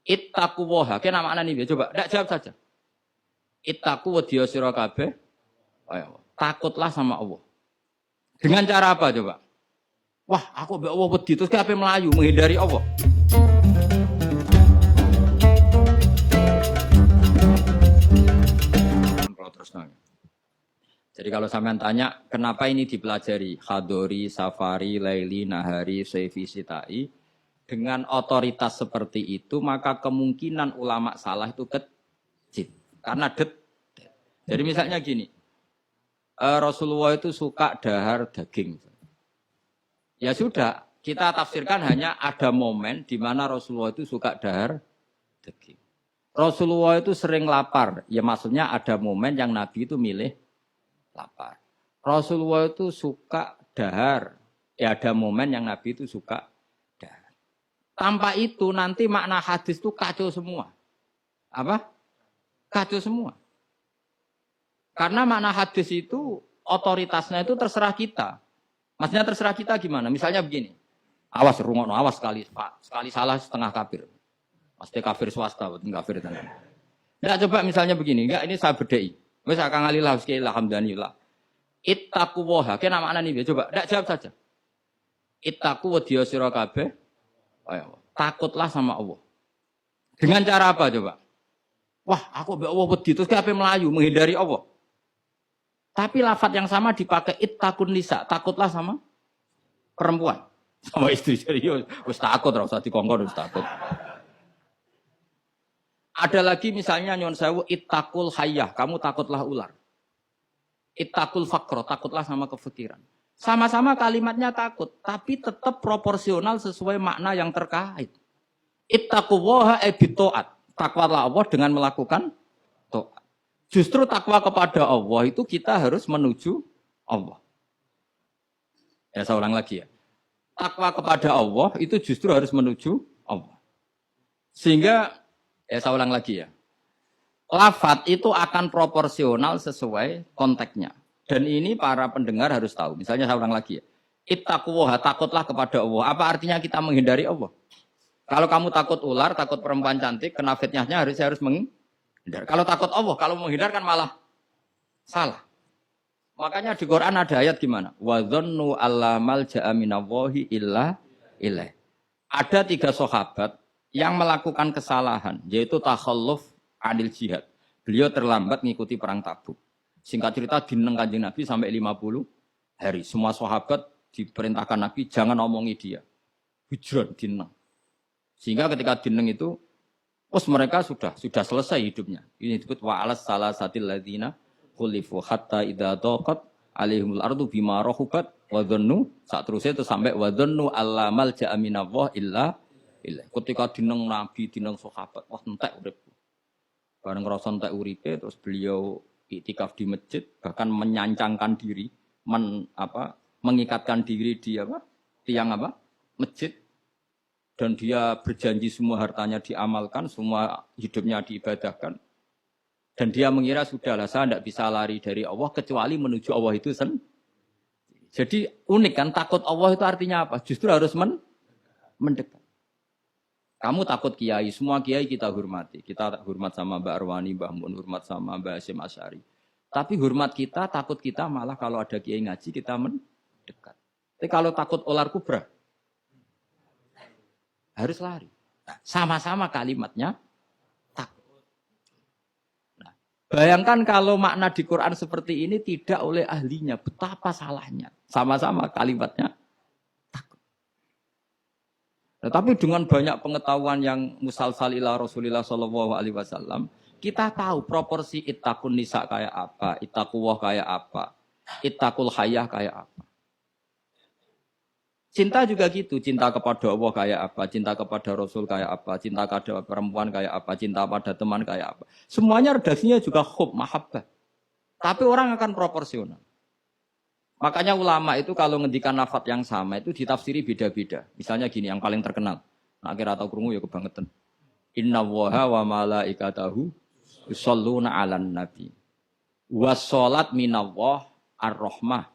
Ittaquwaha. Kena makna nih, coba ndak jawab saja. Ittaqu wedya sira kabeh. Takutlah sama Allah. Dengan cara apa coba? Wah, aku mbek Allah wedi terus kabeh melayu menghindari Allah. Jadi kalau sampean tanya, kenapa ini dipelajari? Khadori, Safari, Laili, Nahari, Saifi, Sitai. Dengan otoritas seperti itu, maka kemungkinan ulama salah itu kecil. Karena Jadi misalnya gini, Rasulullah itu suka dahar daging. Ya sudah, kita tafsirkan hanya ada momen di mana Rasulullah itu suka dahar daging. Rasulullah itu sering lapar. Ya maksudnya ada momen yang Nabi itu milih lapar. Rasulullah itu suka dahar. Ya ada momen yang Nabi itu suka dahar. Tanpa itu nanti makna hadis itu kacau semua. Apa? Kacau semua. Karena makna hadis itu otoritasnya itu terserah kita. Maksudnya terserah kita gimana? Misalnya begini. Awas rungokno, awas sekali salah setengah kafir. Pasti kafir swasta, bukan kafir tenan. Enggak coba misalnya begini, enggak ini saya bedai. Wis akang alillah sekali alhamdulillah. Ittaquwaha, kena makna nih coba enggak jawab saja. Ittaqu wedya sira kabeh. Takutlah sama Allah. Dengan cara apa coba? Wah, aku mbek Allah wedi terus kabeh melayu menghindari Allah. Tapi lafaz yang sama dipakai ittaqun nisa, takutlah sama perempuan, sama istri. Serius, wis takut ora usah dikongkon wis takut. Ada lagi misalnya nyon sewu ittaqul hayyah, kamu takutlah ular. Ittaqul faqra, takutlah sama kefikiran. Sama-sama kalimatnya takut, tapi tetap proporsional sesuai makna yang terkait. Ittaquwaha bitaat, takwalah Allah dengan melakukan taat. Justru takwa kepada Allah itu kita harus menuju Allah. Ya saya ulang lagi ya. Takwa kepada Allah itu justru harus menuju Allah. Sehingga saya ulang lagi ya. Lafaz itu akan proporsional sesuai konteksnya. Dan ini para pendengar harus tahu. Misalnya saya ulang lagi ya. Ittaquwaha, takutlah kepada Allah. Apa artinya kita menghindari Allah? Kalau kamu takut ular, takut perempuan cantik, kena fitnahnya harus menghindar. Kalau takut Allah, kalau menghindar kan malah salah. Makanya di Quran ada ayat gimana? Wa dzannu alla malja'a minallahi illa ilaih. Ada 3 sahabat yang melakukan kesalahan, yaitu takhalluf anil jihad. Beliau terlambat mengikuti perang Tabuk. Singkat cerita dineng Kanjeng Nabi sampai 50 hari. Semua sahabat diperintahkan Nabi jangan omongi dia. Hijrah dineng. Sehingga ketika dineng itu mereka sudah selesai hidupnya. Ini disebut wa alas salasatil ladzina khulifu hatta idza daqat alaihimul ardu bima rahubat wa dhannu saterusnya itu sampai wa dhannu alla malja'a minallah illa ilaihi. Ketika dineng Nabi, dineng sahabat, wah entek urip. Bareng ngrasa entek uripe terus beliau iktikaf di masjid, bahkan menyancangkan diri, mengikatkan diri di tiang masjid, dan dia berjanji semua hartanya diamalkan, semua hidupnya diibadahkan, dan dia mengira sudahlah saya tidak bisa lari dari Allah kecuali menuju Allah itu sendiri. Jadi unik kan, takut Allah itu artinya apa? Justru harus mendekat. Kamu takut kiai, semua kiai kita hormati. Kita hormat sama Mbak Arwani, Mbah Mun, hormat sama Mbak Hasyim Asy'ari. Tapi hormat kita, takut kita malah kalau ada kiai ngaji kita mendekat. Tapi kalau takut ular kubra, harus lari. Nah, sama-sama kalimatnya takut. Nah, bayangkan kalau makna di Quran seperti ini tidak oleh ahlinya, betapa salahnya. Sama-sama kalimatnya tapi dengan banyak pengetahuan yang musalsal ila Rasulillah sallallahu alaihi wasallam, kita tahu proporsi ittaqun nisa kayak apa, ittaqullah kayak apa, ittaqul hayyah kayak apa. Cinta juga gitu, cinta kepada Allah kayak apa, cinta kepada Rasul kayak apa, cinta kepada perempuan kayak apa, cinta pada teman kayak apa. Semuanya redasinya juga hub, mahabbah. Tapi orang akan proporsional. Makanya ulama itu kalau ngendikan lafaz yang sama itu ditafsiri beda-beda. Misalnya gini yang paling terkenal. Nah, kira atau krungu ya kebangetan. Innallaha wa malaikatahu yusholluna 'alan nabi. Wassalat minallah ar-rahmah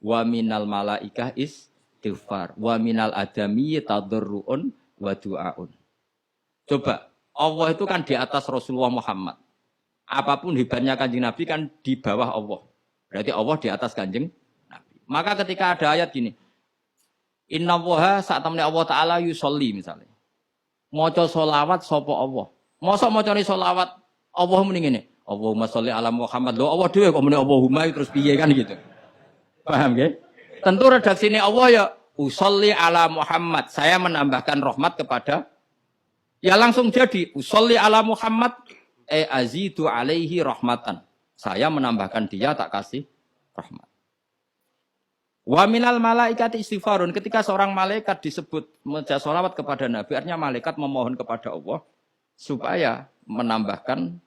wa minal malaikah istighfar wa minal adami tadarruun wa du'aun. Coba Allah itu kan di atas Rasulullah Muhammad. Apapun hebatnya Kanjeng Nabi kan di bawah Allah. Berarti Allah di atas Kanjeng Nabi. Maka ketika ada ayat gini, Inna Allaha saat temen Allah Ta'ala yusolli misalnya. Maca solawat sapa Allah. Mosok macane solawat Allah muni ngene. Allahumma sholli ala Muhammad. Lho Allah dhewe kok muni Allahumma terus piye kan gitu. Paham nggih? Tentu redaksine Allah ya usolli ala Muhammad. Saya menambahkan rahmat kepada ya langsung jadi usolli ala Muhammad azidu alaihi rahmatan. Saya menambahkan dia tak kasih rahmat. Wa minal malaikati istighfarun. Ketika seorang malaikat disebut membaca sholawat kepada Nabi, artinya malaikat memohon kepada Allah supaya menambahkan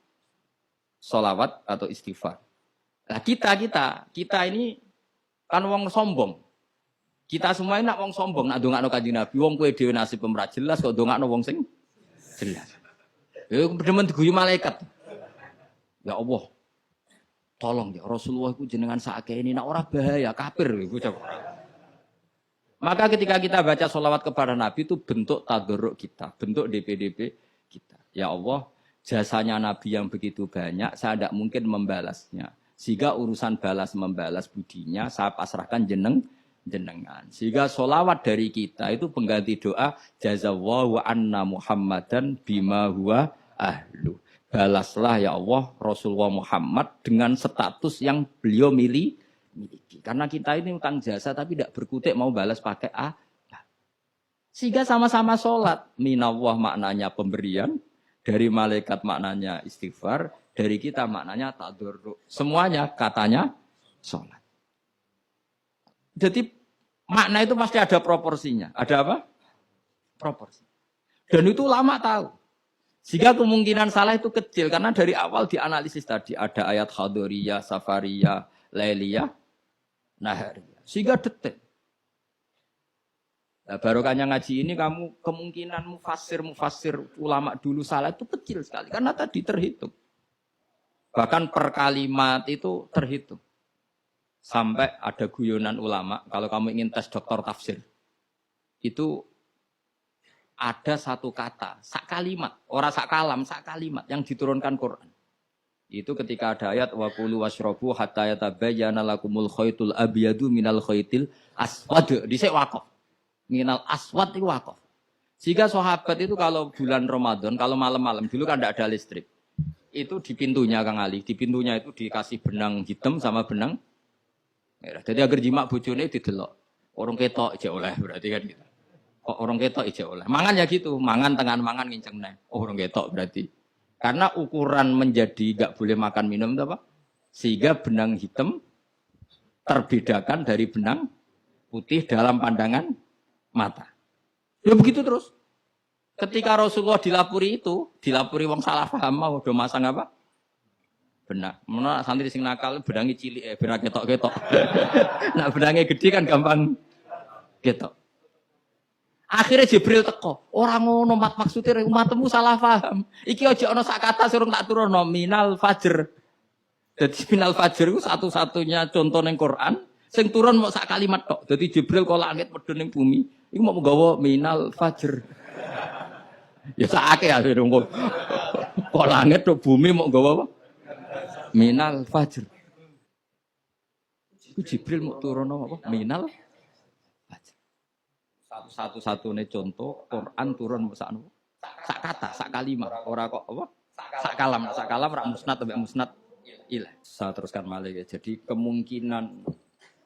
sholawat atau istighfar. Nah kita ini kan wong sombong. Kita semua ini nak wong sombong, nak ndongakno Kanjeng Nabi, wong kowe dhewe nasib ora jelas kok ndongakno wong sing jelas. Ya demen diguyu malaikat. Ya Allah, tolong ya Rasulullah itu jenengan sakake ini nak ora bahaya kafir iku coba. Maka ketika kita baca sholawat kepada Nabi itu bentuk tadarruk kita, bentuk DPDP kita. Ya Allah, jasanya Nabi yang begitu banyak, saya tidak mungkin membalasnya. Sehingga urusan balas membalas budinya saya pasrahkan jenengan. Sehingga sholawat dari kita itu pengganti doa jazallahu anna Muhammadan bima huwa ahlu. Balaslah ya Allah Rasulullah Muhammad dengan status yang beliau miliki. Karena kita ini utang jasa tapi tidak berkutik mau balas pakai apa. Sehingga sama-sama sholat. Minallah maknanya pemberian. Dari malaikat maknanya istighfar. Dari kita maknanya tadarruk. Semuanya katanya sholat. Jadi makna itu pasti ada proporsinya. Ada apa? Proporsi. Dan itu lama tahu. Sehingga kemungkinan salah itu kecil. Karena dari awal dianalisis tadi. Ada ayat khadoriyah, safariyah, lailiyah, nahariyah. Sehingga detail. Nah, barokahnya ngaji ini kamu kemungkinan mufasir ulama dulu salah itu kecil sekali. Karena tadi terhitung. Bahkan per kalimat itu terhitung. Sampai ada guyonan ulama. Kalau kamu ingin tes doktor tafsir. Itu ada satu kata, sak kalimat, orang sak kalam, sak kalimat yang diturunkan Quran. Itu ketika ada ayat wa kulu washrabu hatta yatabayyana lakumul khaytul abyadu minal khaytil aswad. Dhisik waqaf. Minal aswad itu waqaf. Sehingga sahabat itu kalau bulan Ramadan, kalau malam-malam dulu kan tidak ada listrik. Itu di pintunya Kang Ali, di pintunya itu dikasih benang hitam sama benang merah. Jadi agar jimak bojone didelok. Orang ketok aja oleh berarti kan gitu. Kok orang ketok ijek oleh. Mangan ya gitu, mangan tengan mangan nginceng neh. Oh orang ketok berarti. Karena ukuran menjadi enggak boleh makan minum itu apa? Sehingga benang hitam terbedakan dari benang putih dalam pandangan mata. Ya begitu terus. Ketika Rasulullah dilapuri itu, dilapuri wong salah paham mau do masang apa? Benak. Mana santri sing nakal benangi cilik benak ketok-ketok. Nah benangnya gede kan gampang ketok. Akhirnya Jibril teko. Orang ngono maksudnya umatmu salah paham. Iki aja ana sak kata surung tak turunno minal fajr. Jadi minal fajr itu satu-satunya contoh ning Quran sing turun mau sak kalimat tok. Jadi Jibril kok langit medun ning bumi, iku mau nggawa minal fajr. Ya sakake akhire kok. Kok langit tok bumi mau nggawa apa? Minal fajr. Iku Jibril mau turunno apa? Minal satu-satunya contoh Quran turun sak kata, sak kalimat, ora kok apa? Sak kalam rak musnad sampai musnad ilah. Saya teruskan malih ya. Jadi kemungkinan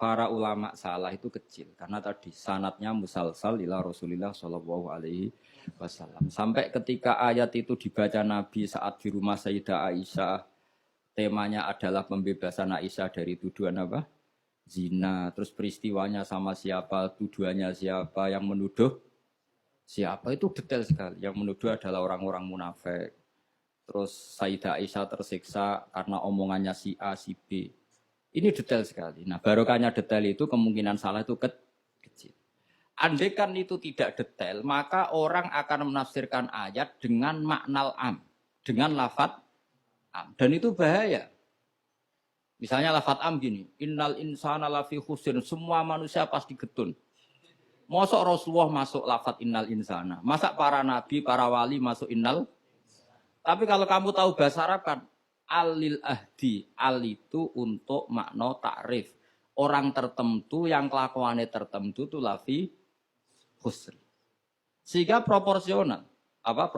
para ulama salah itu kecil karena tadi sanadnya musalsal ila Rasulillah sallallahu alaihi wasallam. Sampai ketika ayat itu dibaca Nabi saat di rumah Sayyidah Aisyah, temanya adalah pembebasan Aisyah dari tuduhan apa? Zina, terus peristiwanya sama siapa, tuduhannya siapa, yang menuduh siapa, itu detail sekali. Yang menuduh adalah orang-orang munafik. Terus Sayyidah Aisyah tersiksa karena omongannya si A, si B. Ini detail sekali. Nah barokahnya detail itu kemungkinan salah itu kecil. Andai kan itu tidak detail, maka orang akan menafsirkan ayat dengan maknal am, dengan lafadz am. Dan itu bahaya. Misalnya lafadz am gini, innal insana lafi khusrin, semua manusia pasti getun. Mosok Rasulullah masuk lafadz innal insana, masa para nabi, para wali masuk innal Tapi kalau kamu tahu bahasa Arab kan, alil ahdi, al itu untuk makna takrif. Orang tertentu yang kelakuannya tertentu itu lafi khusri. Sehingga proporsional. Apa?